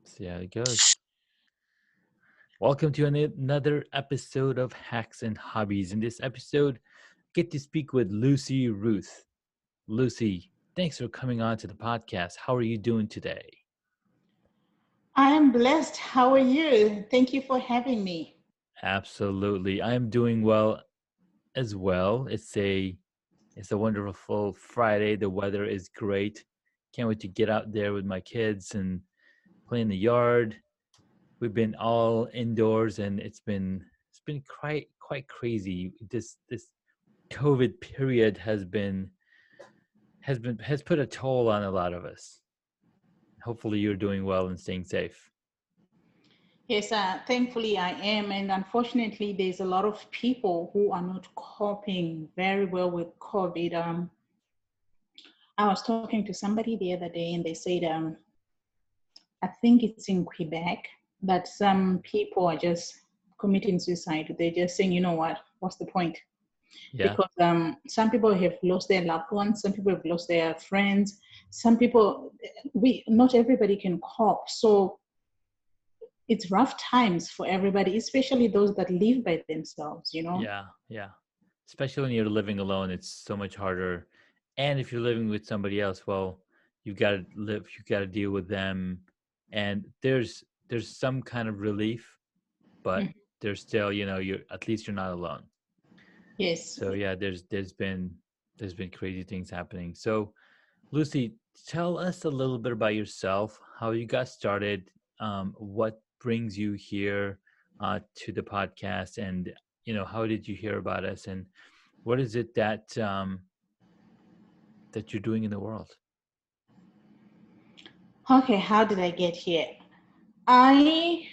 See how it goes. Welcome to another episode of Hacks and Hobbies. In this episode, get to speak with Lucy Ruth. Lucy, thanks for coming on to the podcast. How are you doing today? I am blessed. How are you? Thank you for having me. Absolutely. I am doing well as well. It's a wonderful Friday. The weather is great. Can't wait to get out there with my kids and play in the yard. We've been all indoors and it's been quite crazy. This COVID period has put a toll on a lot of us. Hopefully you're doing well and staying safe. Yes, thankfully I am. And unfortunately, there's a lot of people who are not coping very well with COVID. I was talking to somebody the other day and they said, I think it's in Quebec that some people are just committing suicide. They're just saying, you know what? What's the point? Yeah. Because some people have lost their loved ones, some people have lost their friends, some people, not everybody can cope. So it's rough times for everybody, especially those that live by themselves, you know? Yeah. Yeah. Especially when you're living alone, it's so much harder. And if you're living with somebody else, well, you've got to deal with them. And there's some kind of relief, but Mhm. there's still, you're at least you're not alone. Yes. So yeah, there's been crazy things happening. So Lucy, tell us a little bit about yourself, how you got started, what brings you here to the podcast, and how did you hear about us, and what is it that you're doing in the world? Okay, how did I get here? I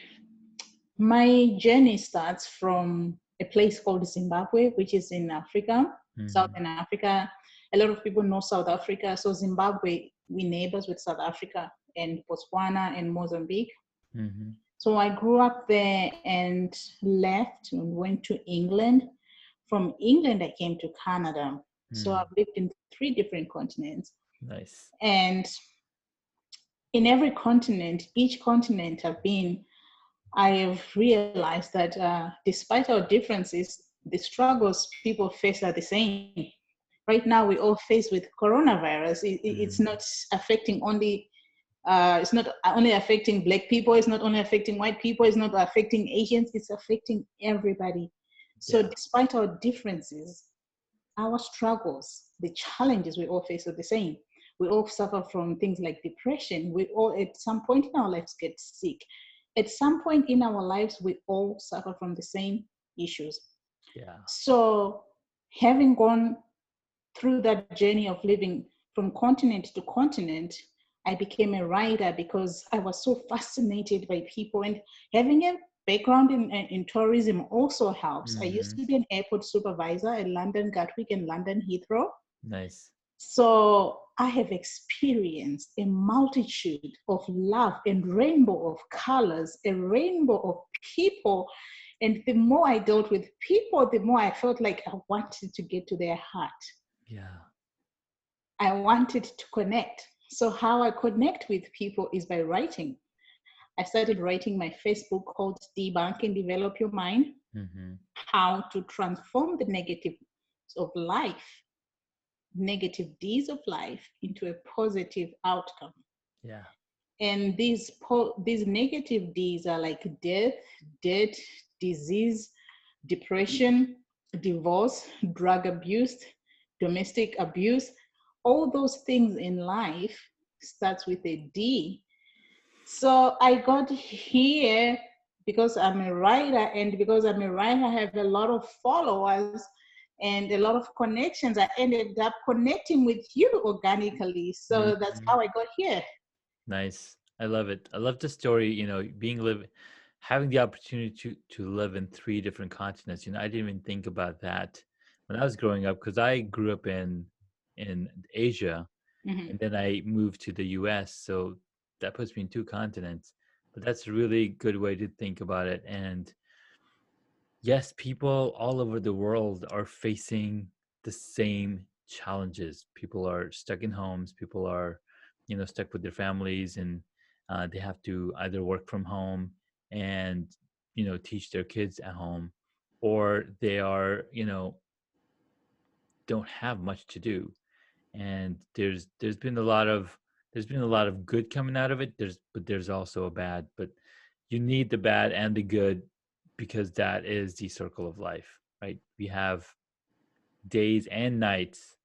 My journey starts from a place called Zimbabwe, which is in Africa, Mm-hmm. Southern Africa. A lot of people know South Africa. So Zimbabwe, we neighbors with South Africa and Botswana and Mozambique. Mm-hmm. So I grew up there and left and went to England. From England, I came to Canada. So Mm. I've lived in three different continents. Nice. And in every continent, each continent I've been, I have realized that despite our differences, the struggles people face are the same. Right now, we all face with coronavirus. It's Mm. not affecting only. It's not only affecting Black people. It's not only affecting white people. It's not affecting Asians. It's affecting everybody. So, Yeah. despite our differences, our struggles, the challenges we all face are the same. We all suffer from things like depression. We all, at some point in our lives, get sick. At some point in our lives, we all suffer from the same issues. Yeah. So, having gone through that journey of living from continent to continent, I became a writer because I was so fascinated by people, and having a background in tourism also helps. I used Mm-hmm. to be an airport supervisor at London Gatwick and London Heathrow. Nice. So I have experienced a multitude of love and rainbow of colors, a rainbow of people. And the more I dealt with people, the more I felt like I wanted to get to their heart. Yeah. I wanted to connect. So, how I connect with people is by writing. I started writing my first book called Debunk and Develop Your Mind: Mm-hmm. How to Transform the Negatives of Life, Negative Deeds of Life, into a Positive Outcome. Yeah. And these negative deeds are like death, debt, disease, depression, divorce, drug abuse, domestic abuse. All those things in life starts with a D. So I got here because I'm a writer, and because I'm a writer, I have a lot of followers and a lot of connections. I ended up connecting with you organically. So that's Mm-hmm. how I got here. Nice. I love it. I love the story, having the opportunity to live in three different continents. I didn't even think about that when I was growing up because I grew up in Asia Mhm. and then I moved to the US. So that puts me in two continents. But that's a really good way to think about it. And yes, people all over the world are facing the same challenges. People are stuck in homes. People are, stuck with their families, and They have to either work from home and, teach their kids at home, or they are, don't have much to do. And there's been a lot of good coming out of it. There's also a bad, but you need the bad and the good, because that is the circle of life, right? We have days and nights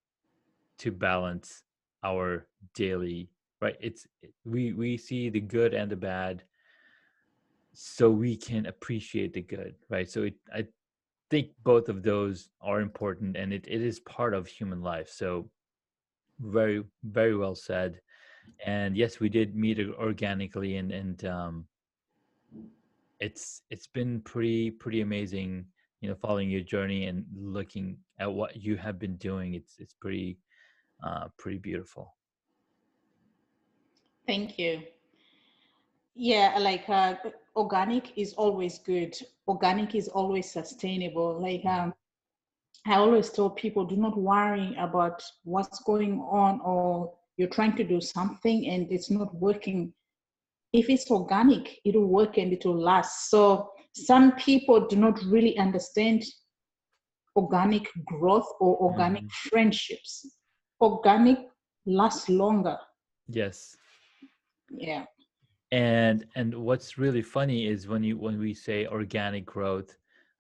to balance our daily, right? We see the good and the bad, so we can appreciate the good, right? I think both of those are important, and it is part of human life. So very, very well said. And yes, we did meet organically, and it's been pretty amazing, following your journey and looking at what you have been doing. It's pretty beautiful. Thank you. Yeah, like organic is always good. Organic is always sustainable. Like I always tell people, do not worry about what's going on, or you're trying to do something and it's not working. If it's organic, it will work and it will last. So some people do not really understand organic growth or organic Hmm. friendships. Organic lasts longer. Yes. Yeah. And what's really funny is when we say organic growth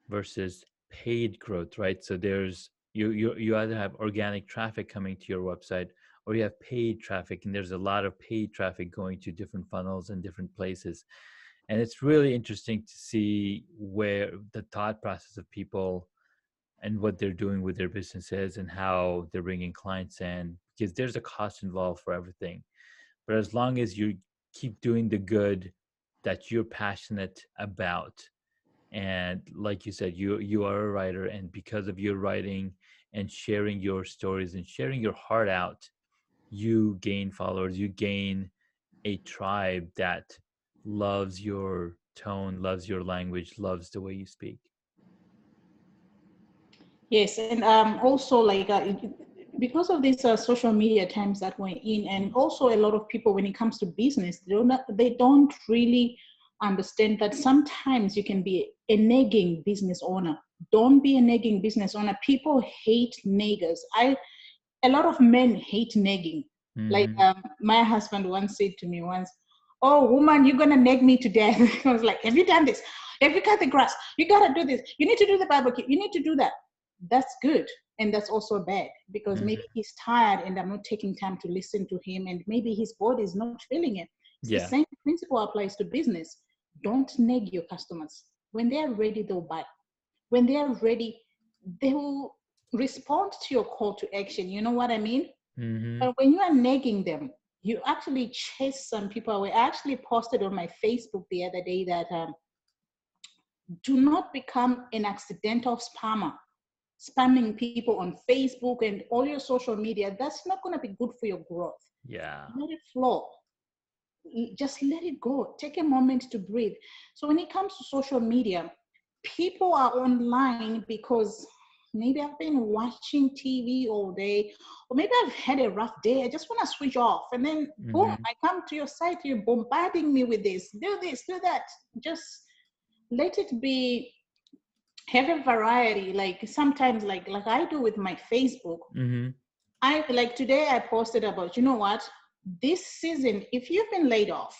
versus paid growth, right? So there's you either have organic traffic coming to your website, or you have paid traffic, and there's a lot of paid traffic going to different funnels and different places. And it's really interesting to see where the thought process of people and what they're doing with their businesses and how they're bringing clients in, because there's a cost involved for everything. But as long as you keep doing the good that you're passionate about, and like you said, you are a writer, and because of your writing and sharing your stories and sharing your heart out, you gain followers, you gain a tribe that loves your tone, loves your language, loves the way you speak. Yes, and also like because of these social media times that we're in, and also a lot of people when it comes to business, they don't really understand that sometimes you can be a nagging business owner. Don't be a nagging business owner. People hate naggers. A lot of men hate nagging. Like Hmm. my husband once said to me once, "Oh, woman, you're gonna nag me to death." I was like, "Have you done this? Have you cut the grass? You gotta do this. You need to do the barbecue. You need to do that." That's good, and that's also bad because maybe Hmm. he's tired and I'm not taking time to listen to him, and maybe his body is not feeling it. It's the Yeah. same principle applies to business. Don't nag your customers. When they are ready, they'll buy. When they are ready, they will respond to your call to action. You know what I mean? Hmm. But when you are nagging them, you actually chase some people away. I actually posted on my Facebook the other day that do not become an accidental spammer, spamming people on Facebook and all your social media. That's not going to be good for your growth. Yeah. Let it flow. Just let it go. Take a moment to breathe. So when it comes to social media, people are online because maybe I've been watching TV all day, or maybe I've had a rough day. I just want to switch off. And then boom, Hmm. I come to your site, you're bombarding me with this, do that. Just let it be, have a variety. Like sometimes like I do with my Facebook. Hmm. I like today I posted about, you know what? This season, if you've been laid off,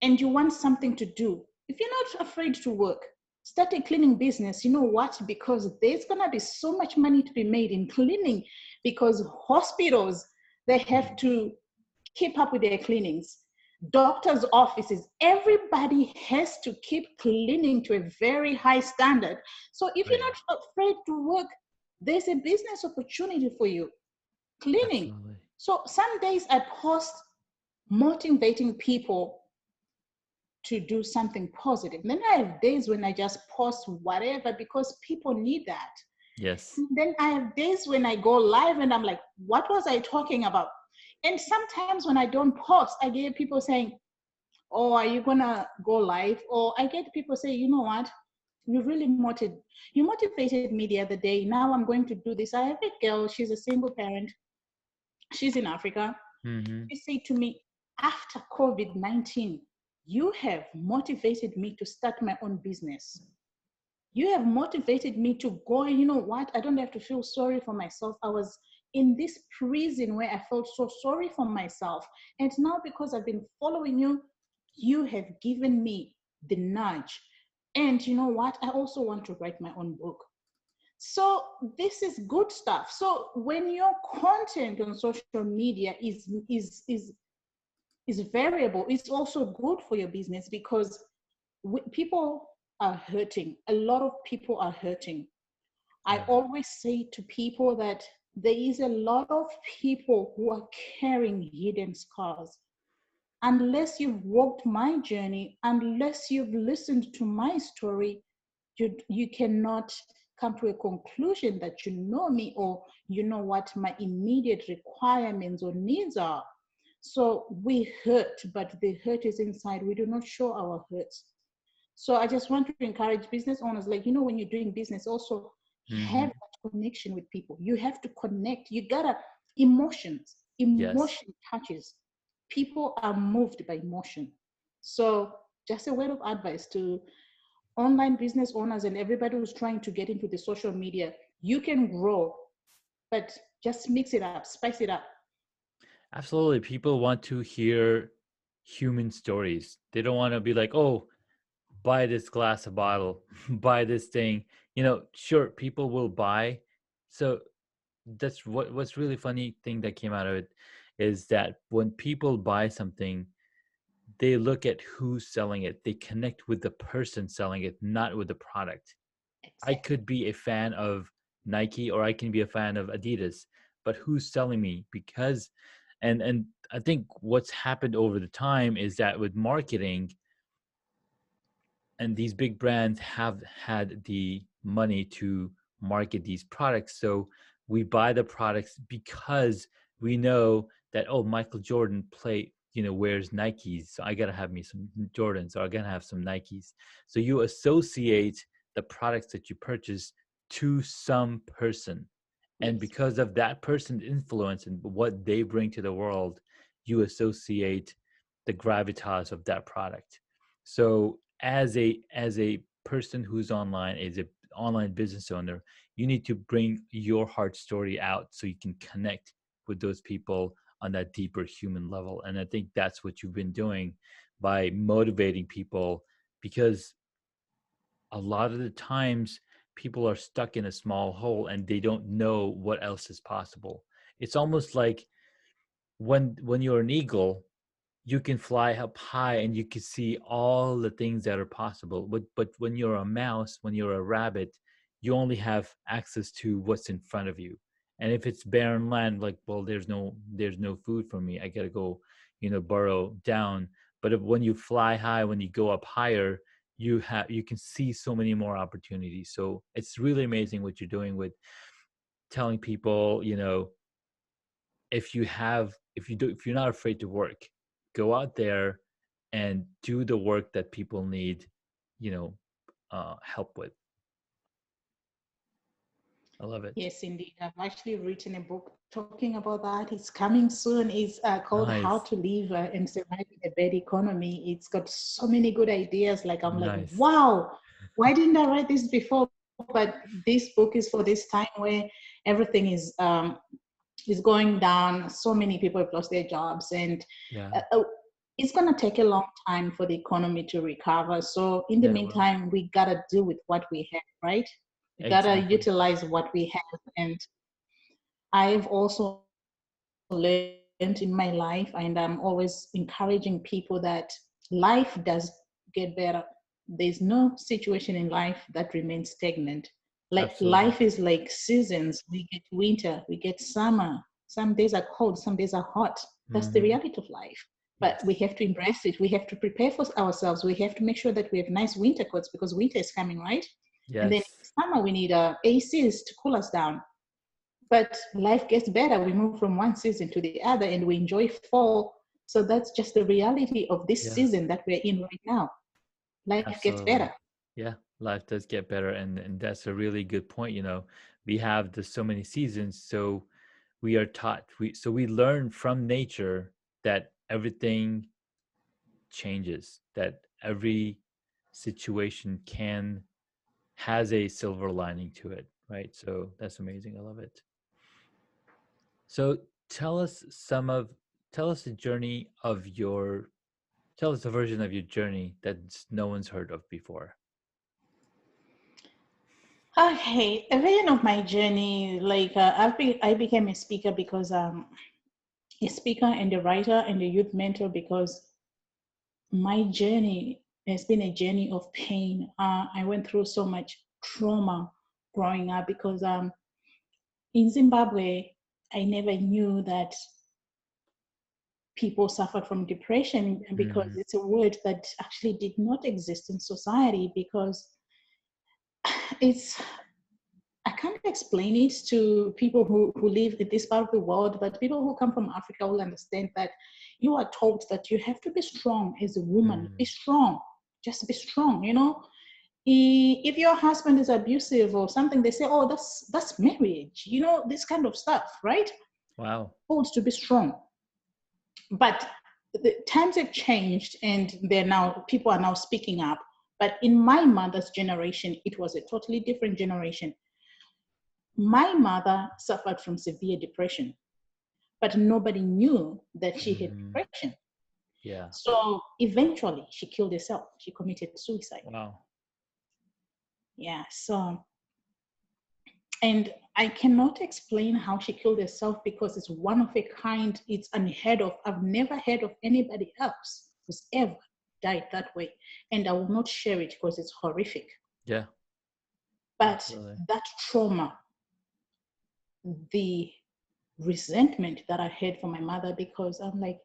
and you want something to do, if you're not afraid to work, start a cleaning business. You know what? Because there's going to be so much money to be made in cleaning, because hospitals, they have to keep up with their cleanings. Doctors' offices, everybody has to keep cleaning to a very high standard. So if Oh you're yeah. not afraid to work, there's a business opportunity for you. Cleaning. Absolutely. So some days I post motivating people to do something positive. Then I have days when I just post whatever because people need that. Yes. And then I have days when I go live and I'm like, what was I talking about? And sometimes when I don't post, I get people saying, oh, are you gonna go live? Or I get people say, you know what? You motivated me the other day. Now I'm going to do this. I have a girl, she's a single parent. She's in Africa. Hmm. She said to me, after COVID-19, you have motivated me to start my own business. You have motivated me to go, you know what? I don't have to feel sorry for myself. I was in this prison where I felt so sorry for myself. And now, because I've been following you, you have given me the nudge. And you know what? I also want to write my own book. So this is good stuff. So when your content on social media is variable, it's also good for your business because people are hurting. A lot of people are hurting. I Yeah. always say to people that there is a lot of people who are carrying hidden scars. Unless you've walked my journey, unless you've listened to my story, you cannot come to a conclusion that you know me or you know what my immediate requirements or needs are. So we hurt, but the hurt is inside. We do not show our hurts. So I just want to encourage business owners, like, you know, when you're doing business, also have Hmm. that connection with people. You have to connect. You gotta, emotions, Yes. emotion touches. People are moved by emotion. So just a word of advice to online business owners and everybody who's trying to get into the social media, you can grow, but just mix it up, spice it up. Absolutely. People want to hear human stories. They don't want to be like, oh, buy this glass of bottle, buy this thing. Sure, people will buy. So that's what's really funny thing that came out of it is that when people buy something, they look at who's selling it. They connect with the person selling it, not with the product. I Exactly. could be a fan of Nike or I can be a fan of Adidas, but who's selling me? Because and I think what's happened over the time is that with marketing, and these big brands have had the money to market these products, so we buy the products because we know that, oh, Michael Jordan wears Nikes, so I gotta have me some Jordans, or I gotta have some Nikes. So you associate the products that you purchase to some person, and Yes. because of that person's influence and what they bring to the world, you associate the gravitas of that product. So as a person who's online, as a online business owner, you need to bring your heart story out so you can connect with those people on that deeper human level. And I think that's what you've been doing by motivating people, because a lot of the times people are stuck in a small hole and they don't know what else is possible. It's almost like when you're an eagle, you can fly up high and you can see all the things that are possible. But when you're a mouse, when you're a rabbit, you only have access to what's in front of you. And if it's barren land, like, well, there's no food for me. I gotta go, burrow down. But when you fly high, when you go up higher, you can see so many more opportunities. So it's really amazing what you're doing with telling people, if you're not afraid to work, go out there and do the work that people need, you know help with. I love it. Yes, indeed. I've actually written a book talking about that. It's coming soon. It's called How Nice. to Live and Survive in a Bad Economy. It's got so many good ideas. Like, I'm like, Nice. wow, why didn't I write this before? But this book is for this time where everything is going down. So many people have lost their jobs, and Yeah. it's going to take a long time for the economy to recover. So in the Yeah, well, meantime, we got to deal with what we have, right? We got to exactly. utilize what we have. And I've also learned in my life, and I'm always encouraging people that life does get better. There's no situation in life that remains stagnant. Like, Absolutely. life is like seasons. We get winter, we get summer. Some days are cold, some days are hot. That's the Hmm. reality of life. But we Yes. have to embrace it. We have to prepare for ourselves. We have to make sure that we have nice winter coats because winter is coming, right? And then Yes. in summer, we need ACs to cool us down. But life gets better. We move from one season to the other and we enjoy fall. So that's just the reality of this Yeah. season that we're in right now. Life gets Absolutely. better. Yeah, life does get better, and that's a really good point. We have so many seasons, so we are taught we learn from nature that everything changes, that every situation has a silver lining to it, right? So that's amazing. I love it. So tell us some of tell us the journey of your tell us a version of your journey that no one's heard of before. Okay, a version of my journey, like I became a speaker because a speaker and a writer and a youth mentor because my journey has been a journey of pain. I went through so much trauma growing up because in Zimbabwe, I never knew that people suffered from depression because Mm, it's a word that actually did not exist in society because it's I can't explain it to people who live in this part of the world, but people who come from Africa will understand that you are told that you have to be strong as a woman. Be mm, strong. Just be strong, you know. If your husband is abusive or something, they say, oh, that's marriage, you know, this kind of stuff, right? wow. Told to be strong. But the times have changed and people are now speaking up. But in my mother's generation, it was a totally different generation. My mother suffered from severe depression, but nobody knew that she had Mm, depression. yeah. So eventually she killed herself. She committed suicide. Wow. Yeah. So, and I cannot explain how she killed herself because it's one of a kind. It's unheard of. I've never heard of anybody else who's ever died that way. And I will not share it because it's horrific. Yeah. But Absolutely. that trauma, the resentment that I had for my mother, because I'm like,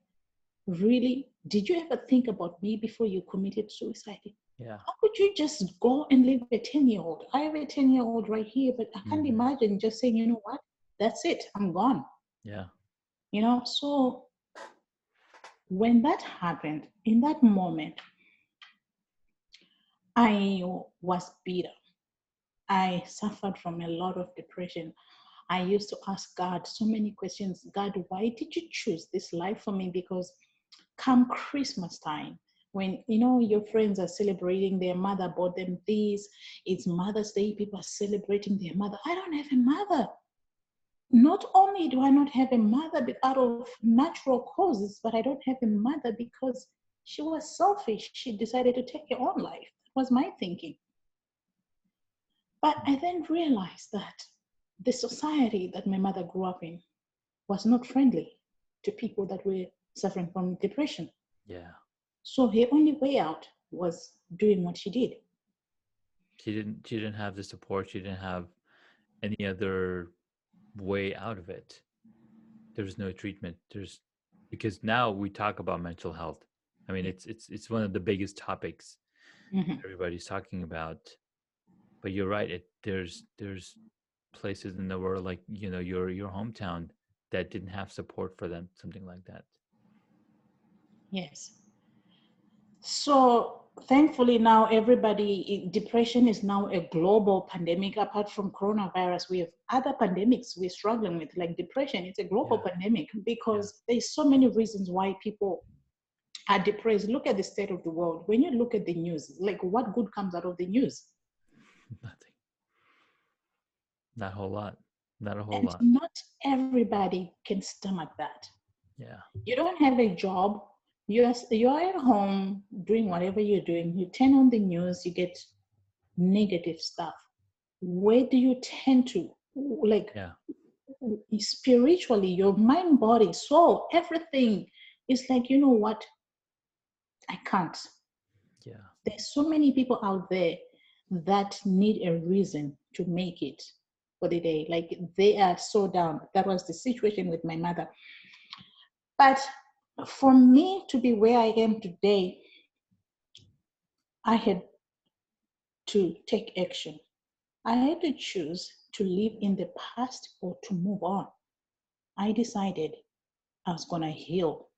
really, did you ever think about me before you committed suicide? Yeah. How could you just go and leave a 10-year-old? I have a 10-year-old right here, but I can't Hmm. imagine just saying, you know what, that's it, I'm gone. Yeah. You know, so when that happened, in that moment, I was bitter. I suffered from a lot of depression. I used to ask God so many questions. God, why did you choose this life for me? Because come Christmas time, when you know your friends are celebrating their mother bought them this, it's Mother's Day, people are celebrating their mother. I don't have a mother. Not only do I not have a mother out of natural causes, but I don't have a mother because she was selfish. She decided to take her own life. That was my thinking. But I then realized that the society that my mother grew up in was not friendly to people that were suffering from depression. Yeah. So her only way out was doing what she did. She didn't have the support. She didn't have any other way out of it. There's no treatment. There's because now we talk about mental health. I mean, Yeah. it's one of the biggest topics Mhm. everybody's talking about. But you're right. There's places in the world like your hometown that didn't have support for them, something like that. Yes. So thankfully now depression is now a global pandemic. Apart from coronavirus, we have other pandemics we're struggling with, like depression. It's a global Yeah. pandemic Yeah. because there's so many reasons why people are depressed. Look at the state of the world. When you look at the news, like what good comes out of the news? Nothing. Not a whole lot. Not a whole And lot. not everybody can stomach that. Yeah. You don't have a job, you're at home doing whatever you're doing, you turn on the news, you get negative stuff. Where do you tend to? Like Yeah. spiritually, your mind, body, soul, everything is like, you know what? I can't. Yeah. There's so many people out there that need a reason to make it for the day. Like they are so down. That was the situation with my mother. But for me to be where I am today, I had to take action. I had to choose to live in the past or to move on. I decided I was going to heal.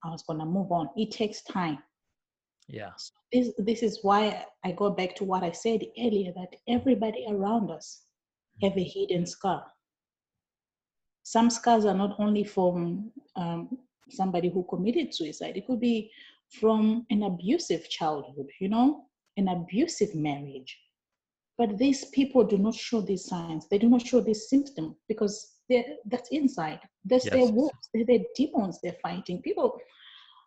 I was going to move on. It takes time. Yeah. So this is why I go back to what I said earlier, that everybody around us have a Mhm. hidden scar. Some scars are not only from somebody who committed suicide. It could be from an abusive childhood, an abusive marriage. But these people do not show these signs. They do not show these symptoms because that's inside. That's their Yes. wolves. They're their demons they're fighting. People,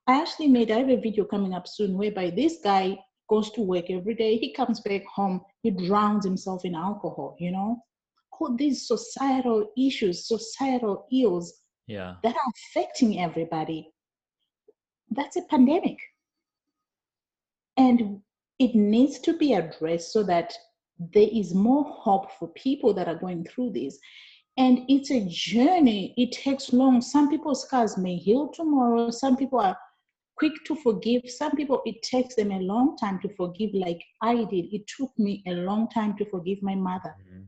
I have a video coming up soon whereby this guy goes to work every day. He comes back home. He drowns himself in alcohol. All these societal issues, societal ills Yeah. that are affecting everybody. That's a pandemic. And it needs to be addressed so that there is more hope for people that are going through this. And it's a journey. It takes long. Some people's scars may heal tomorrow. Some people are quick to forgive. Some people, it takes them a long time to forgive, like I did. It took me a long time to forgive my mother. Mhm.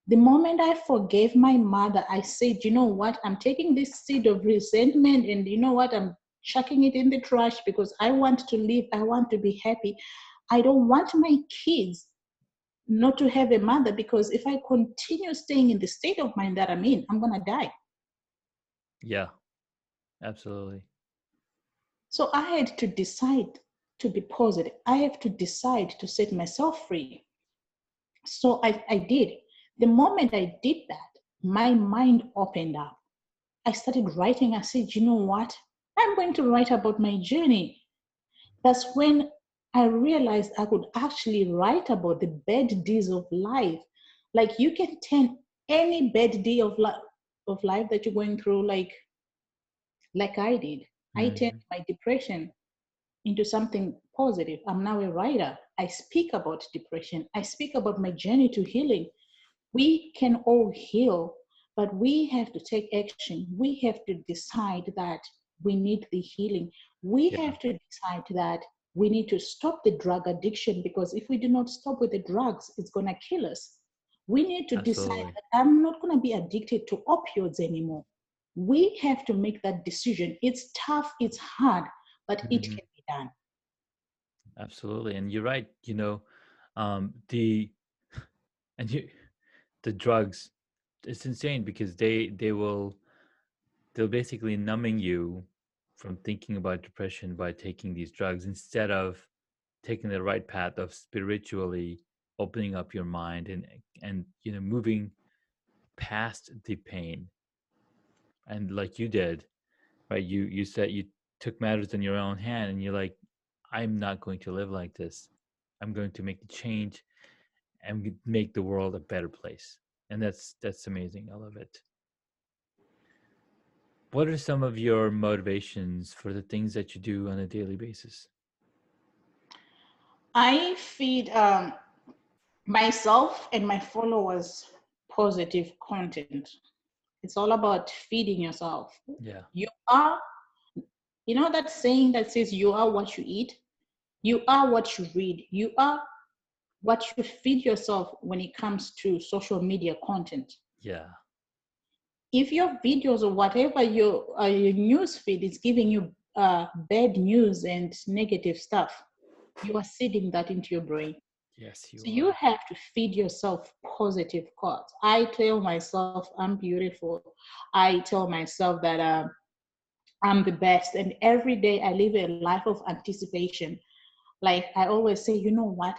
The moment I forgave my mother, I said, you know what? I'm taking this seed of resentment, and you know what? I'm chucking it in the trash because I want to live. I want to be happy. I don't want my kids not to have a mother, because if I continue staying in the state of mind that I'm in, I'm going to die. Yeah. Absolutely. So I had to decide to be positive. I have to decide to set myself free. So I did. The moment I did that, my mind opened up. I started writing. I said, you know what? I'm going to write about my journey. That's when I realized I could actually write about the bad days of life. Like you can turn any bad day of life that you're going through, like I did. I turned Mhm. my depression into something positive. I'm now a writer. I speak about depression. I speak about my journey to healing. We can all heal, but we have to take action. We have to decide that we need the healing. We Yeah. have to decide that we need to stop the drug addiction, because if we do not stop with the drugs, it's going to kill us. We need to decide Absolutely. that I'm not going to be addicted to opioids anymore. We have to make that decision. It's tough, it's hard, but it Mhm. can be done. Absolutely. And you're right. The and you the drugs, it's insane because they'll basically numbing you from thinking about depression by taking these drugs instead of taking the right path of spiritually opening up your mind and moving past the pain. And like you did, right? You said you took matters in your own hand and you're like, I'm not going to live like this. I'm going to make the change and make the world a better place. And that's amazing. I love it. What are some of your motivations for the things that you do on a daily basis? I feed myself and my followers positive content. It's all about feeding yourself. Yeah. You are, that saying that says you are what you eat, you are what you read, you are what you feed yourself when it comes to social media content. Yeah. If your videos or whatever your news feed is giving you bad news and negative stuff, you are seeding that into your brain. Yes, you So you are. have to feed yourself positive thoughts. I tell myself I'm beautiful. I tell myself that I'm the best. And every day I live a life of anticipation. Like I always say, you know what?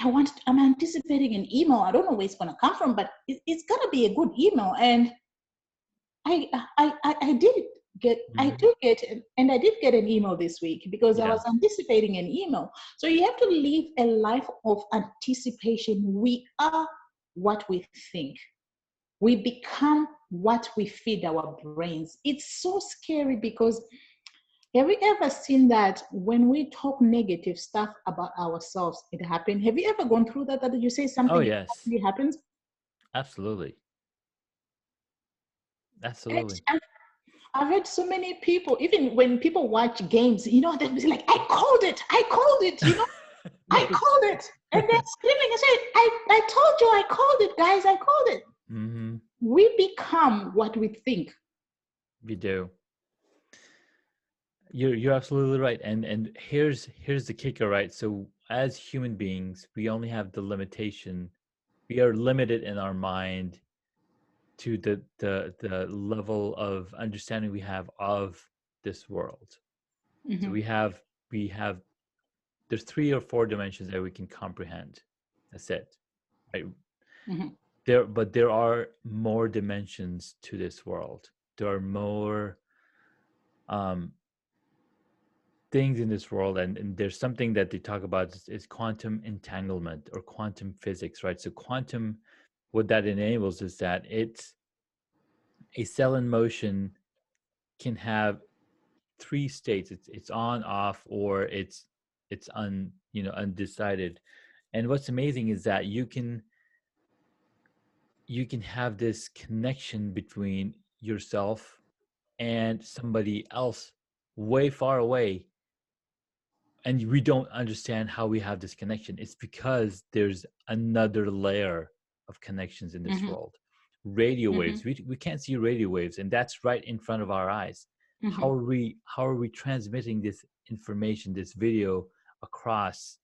I'm anticipating an email. I don't know where it's gonna come from, but it's gonna be a good email. And I did get, I Hmm. do get, and I did get an email this week because I Yeah. was anticipating an email. So you have to live a life of anticipation. We are what we think. We become what we feed our brains. It's so scary because have you ever seen that when we talk negative stuff about ourselves, it happens? Have you ever gone through that? That you say Oh, something, it yes. actually happens? Absolutely. And Absolutely. I've heard so many people, even when people watch games, they'll be like, I called it, I No, it's called it. And they're screaming and saying, I told you, I called it, guys, I called it. hmm We become what we think. we do. You're absolutely right. And here's the kicker, right? So as human beings, we only have the limitation. We are limited in our mind to the level of understanding we have of this world. So Mm-hmm. we have there's 3 or 4 dimensions that we can comprehend. That's it. Right? Mm-hmm. But there are more dimensions to this world. There are more um, things in this world, and there's something that they talk about is quantum entanglement or quantum physics, right? So quantum, what that enables is that it's a cell in motion can have 3 states. It's on, off, or it's undecided. And what's amazing is that you can have this connection between yourself and somebody else way far away, and we don't understand how we have this connection. It's because there's another layer of connections in this Mm-hmm. world. Radio Mm-hmm. waves, we can't see radio waves, and that's right in front of our eyes. Mm-hmm. How are we transmitting this information, this video, across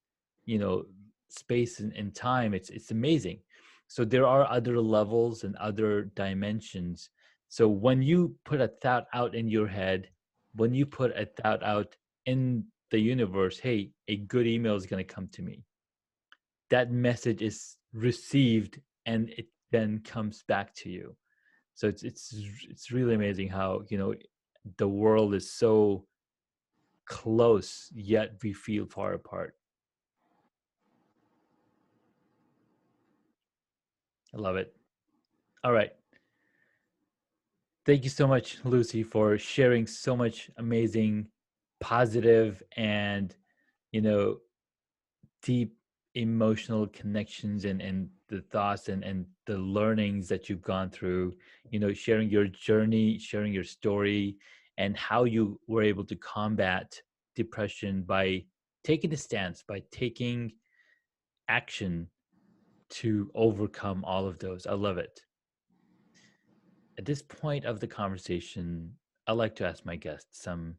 you know space and time? It's amazing. So there are other levels and other dimensions. So when you put a thought out in your head, when you put a thought out in the universe, hey, a good email is going to come to me, that message is received and it then comes back to you. So it's really amazing how the world is so close yet we feel far apart. I love it. All right, thank you so much, Lucy, for sharing so much amazing, positive, and you know deep emotional connections, and the thoughts and the learnings that you've gone through, sharing your journey, sharing your story, and how you were able to combat depression by taking a stance, by taking action to overcome all of those. I love it. At this point of the conversation, I like to ask my guests some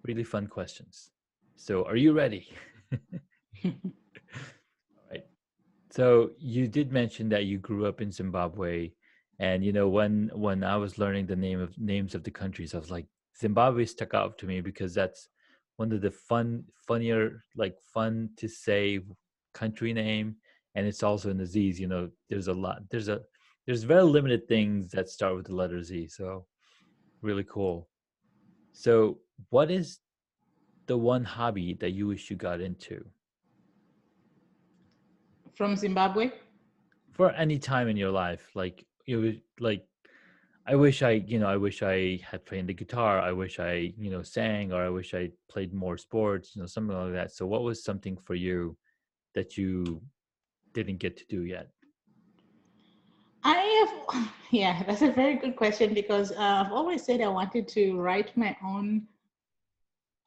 really fun questions. So are you ready? All right. So you did mention that you grew up in Zimbabwe, and when I was learning the names of the countries, I was like, Zimbabwe stuck out to me because that's one of the funnier, like fun to say country name, and it's also in the Z's. There's a lot. There's very limited things that start with the letter Z. So really cool. So what is the one hobby that you wish you got into From Zimbabwe. for any time in your life? Like I wish I had played the guitar. I wish I, sang, or I wish I played more sports, something like that. So what was something for you that you didn't get to do yet? I have, yeah, that's a very good question because I've always said I wanted to write my own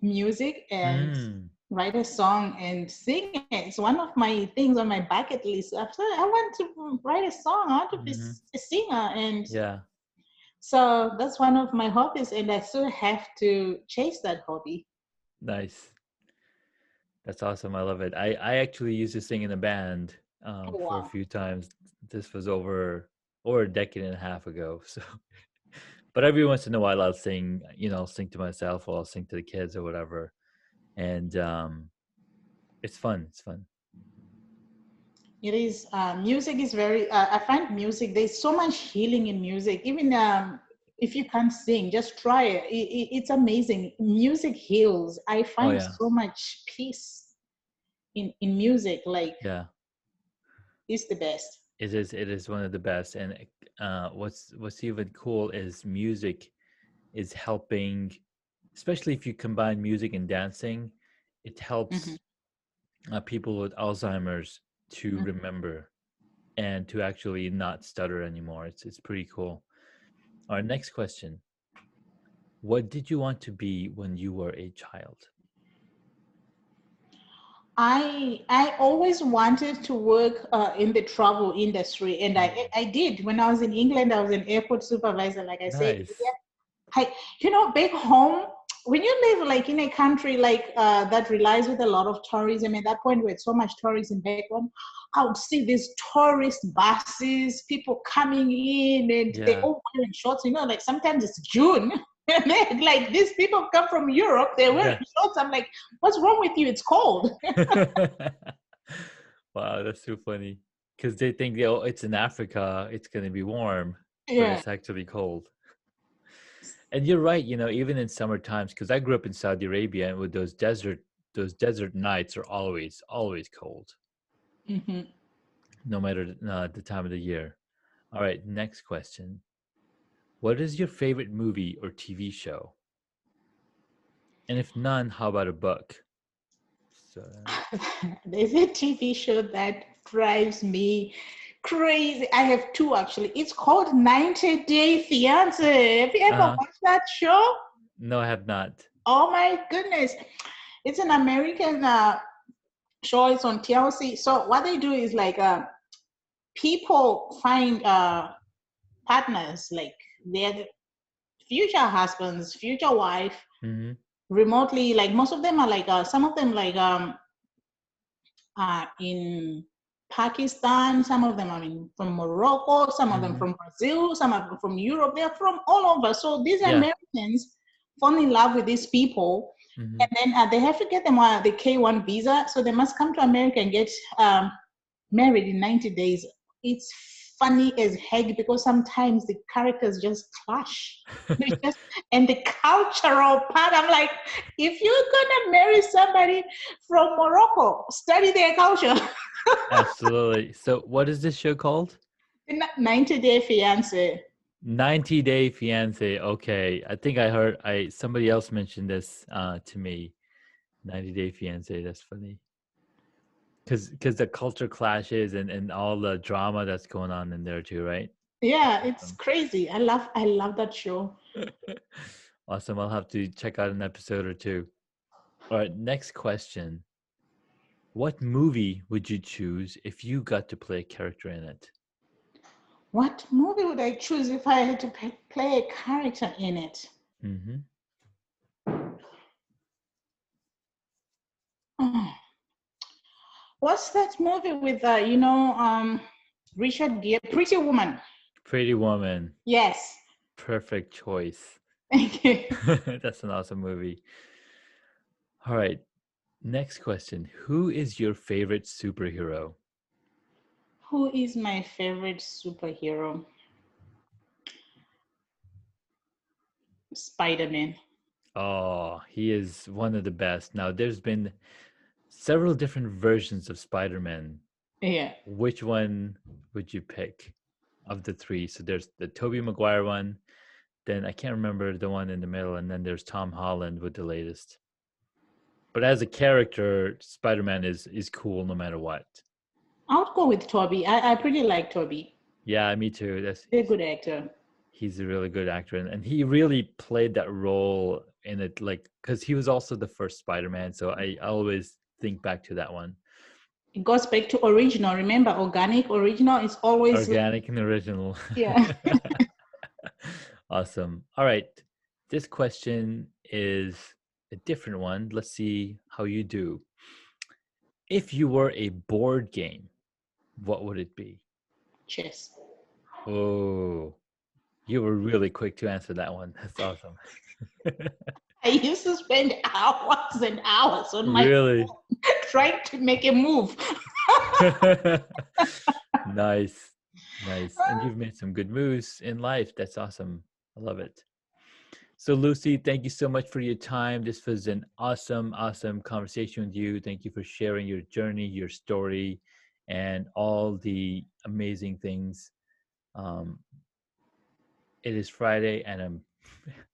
music and Mm, write a song and sing it. It's one of my things on my bucket list. I've said I want to write a song. I want to be hmm. a singer, and Yeah, so that's one of my hobbies, and I still have to chase that hobby. nice. That's awesome. I love it. I actually used to sing in a band Oh, for a wow. few times. This was over a decade and a half ago. So, but every once in a while I'll sing, I'll sing to myself, or I'll sing to the kids or whatever. And it's fun. It's fun. It is. Music is very. I find music. There's so much healing in music. Even if you can't sing, just try it. It's amazing. Music heals. I Oh find yeah. so much peace in music. Like, Yeah. it's the best. It is one of the best. And what's even cool is music is helping, especially if you combine music and dancing. It Hmm. helps people with Alzheimer's to Hmm. remember and to actually not stutter anymore. It's pretty cool. Our next question: what did you want to be when you were a child? I always wanted to work in the travel industry, and I Mm, I did. When I was in England, I was an airport supervisor. Like I said, nice. I, back home, when you live like in a country like that relies with a lot of tourism, at that point we had so much tourism back home, I would see these tourist buses, people coming in, and they Yeah. all wearing shorts. Like sometimes it's June. And like, these people come from Europe, they wear Yeah. shorts. I'm like, what's wrong with you? It's cold. Wow, that's so funny. Because they think, oh, it's in Africa, it's going to be warm, but Yeah. it's actually cold. And you're right, even in summer times, because I grew up in Saudi Arabia, and with those desert nights are always cold, Hmm. no matter the time of the year. All right, next question. What is your favorite movie or TV show? And if none, how about a book? So, There's a TV show that drives me crazy. I have two actually. It's called 90 Day Fiance. Have you ever uh, watched that show? no, I have not. Oh my goodness. It's an American show. It's on TLC. So what they do is like people find partners, like their future husbands, future wife, Hmm. remotely. Like most of them are like some of them like in Pakistan, some of them are from Morocco, some of them Hmm. from Brazil, some of them from Europe. They're from all over. So these Yeah. Americans fall in love with these people, Hmm. and then they have to get them the K1 visa. So they must come to America and get married in 90 days. It's funny as heck because sometimes the characters just clash. They just, and the cultural part, I'm like, if you're gonna marry somebody from Morocco, study their culture. Absolutely. So, what is this show called? 90 Day Fiance. 90 Day Fiance. Okay. I think I heard somebody else mentioned this to me. 90 Day Fiance. That's funny. Because the culture clashes and all the drama that's going on in there too, right? That's Yeah, it's awesome. crazy. I love that show. Awesome. I'll have to check out an episode or two. All right, next question. What movie would you choose if you got to play a character in it? What movie would I choose if I had to play a character in it? Mm-hmm. Oh, what's that movie with Richard Gere, Pretty Woman? Pretty Woman. Yes. Perfect choice. Thank you. That's an awesome movie. All right, next question. Who is your favorite superhero? Who is my favorite superhero? Spider-Man. Oh, he is one of the best. Now, there's been several different versions of Spider-Man. Yeah. Which one would you pick of the three? So there's the Tobey Maguire one, then I can't remember the one in the middle, and then there's Tom Holland with the latest. But as a character, Spider-Man is cool no matter what. I would go with Toby. I pretty like Toby. Yeah, me too. He's a good actor. He's a really good actor, and he really played that role in it, like because he was also the first Spider-Man. So I always think back to that one. It goes back to original. Remember, organic original is always, Organic and original. yeah. Awesome. All right. This question is a different one. Let's see how you do. If you were a board game, what would it be? Chess. Oh, you were really quick to answer that one. That's awesome. I used to spend hours and hours on my Really? phone trying to make a move. Nice. Nice. And you've made some good moves in life. That's awesome. I love it. So, Lucy, thank you so much for your time. This was an awesome conversation with you. Thank you for sharing your journey, your story, and all the amazing things. Um, it is Friday, and I'm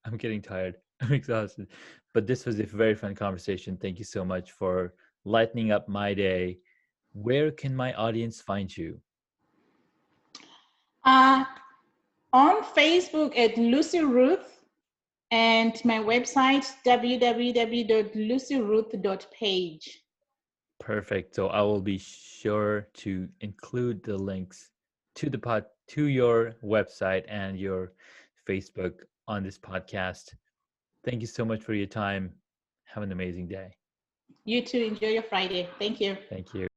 I'm getting tired. I'm exhausted. But this was a very fun conversation. Thank you so much for lightening up my day. Where can my audience find you? Uh, on Facebook at Lucy Ruth and my website www.lucyruth.page. Perfect. So I will be sure to include the links to your website and your Facebook on this podcast. Thank you so much for your time. Have an amazing day. You too. Enjoy your Friday. Thank you. Thank you.